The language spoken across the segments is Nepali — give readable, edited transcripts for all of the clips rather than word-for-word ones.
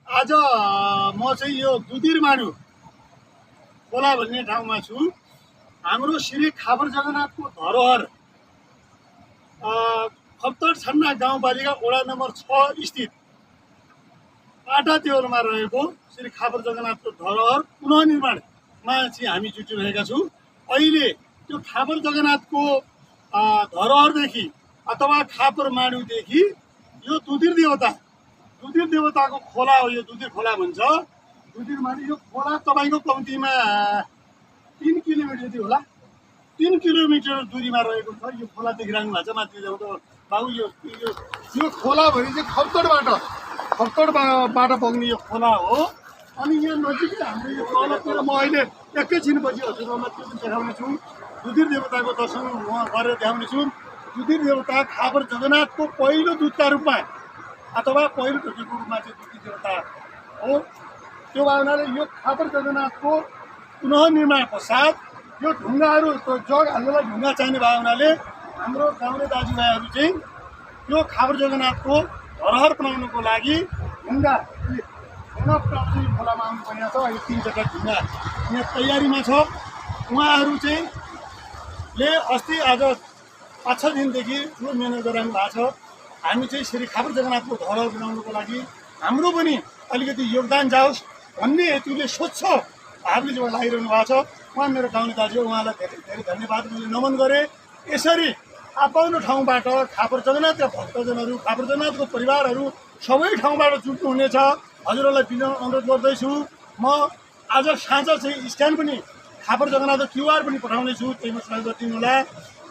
आज म चाहिँ यो दुधिरमाडु खोला भन्ने ठाउँमा छु। हाम्रो श्री खाबर जगन्नाथको धरोहर खप्तर छन्ना गाउँपालिका वडा नम्बर 6 स्थित आटा देउलमा रहेको श्री खाबर जगन्नाथको धरोहर पुनर्निर्माणमा चाहिँ हामी जुटिरहेका छौँ। अहिले त्यो खाबर जगन्नाथको धरोहरदेखि अथवा खापर माडुदेखि यो दुधिर देवताको खोला हो। यो दुधिर खोला भन्छ। दुधिरमाडु यो खोला तपाईँको कम्तीमा 3 किलोमिटर जति होला। 3 किलोमिटर दूरीमा रहेको छ। यो खोला देखिरहनु भएको छ माथि बाबु। यो खोला भने चाहिँ खप्तडबाट बग्ने यो खोला हो। अनि यहाँ नजिकै हाम्रो यो तलतिर म अहिले एकैछिनपछि हजुरहरूलाई त्यो पनि देखाउने छु। दुधिर देवताको दर्शन म गरेर देखाउने छु। दुधिर देवता खाबर जगन्नाथको पहिलो दूतका रूपमा अथवा पहिलो ढोकेको रूपमा चाहिँ दुधिर देवता हो। त्यो भावनाले यो खाबर जगन्नाथको पुनर्निर्माण पश्चात यो ढुङ्गाहरू जग हाल्नलाई ढुङ्गा चाहिने भावनाले हाम्रो गाउँले दाजुभाइहरू चाहिँ यो खाबर जगन्नाथको धरोहर बनाउनको लागि ढुङ्गा खोलामा आउनु पर्ने छ। अहिले 3 जग्गा ढुङ्गा यहाँ तयारीमा छ। उहाँहरू चाहिँ अस्ति आज 5-6 दिनदेखि ठुलो मेहनत गरिरहनु भएको छ। हामी चाहिँ श्री खाबर जगन्नाथको धरोहर बनाउनुको लागि हाम्रो पनि अलिकति योगदान जाओस् भन्ने हेतुले स्वच्छ भावले जो लागिरहनु भएको छ। उहाँ मेरो गाउँले दाजु, उहाँलाई धेरै धेरै धन्यवाद मैले नमन गरेँ। यसरी आफ्नो ठाउँबाट खाबर जगन्नाथका भक्तजनहरू, खाबर जगन्नाथको परिवारहरू सबै ठाउँबाट जुट्नुहुनेछ। हजुरहरूलाई विनम्र अनुरोध गर्दैछु। म आज साँझ चाहिँ स्क्यान पनि खाबर जगन्नाथको QR पनि पठाउने छु। त्यहीमा सहयोग गरिदिनु होला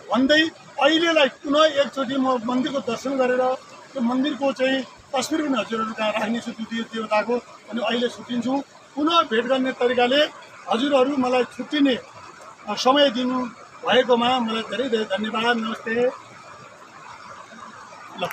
भन्दै अहिलेलाई पुनः एकचोटि म मन्दिरको दर्शन गरेर त्यो मन्दिरको चाहिँ तस्बिर पनि हजुरहरू कहाँ राख्नेछु दुधिर देवताको। अनि अहिले छुट्टिन्छु। पुनः भेट गर्ने तरिकाले हजुरहरू मलाई छुट्टिने समय दिनु भएकोमा मलाई धेरै धेरै धन्यवाद। नमस्ते। ल।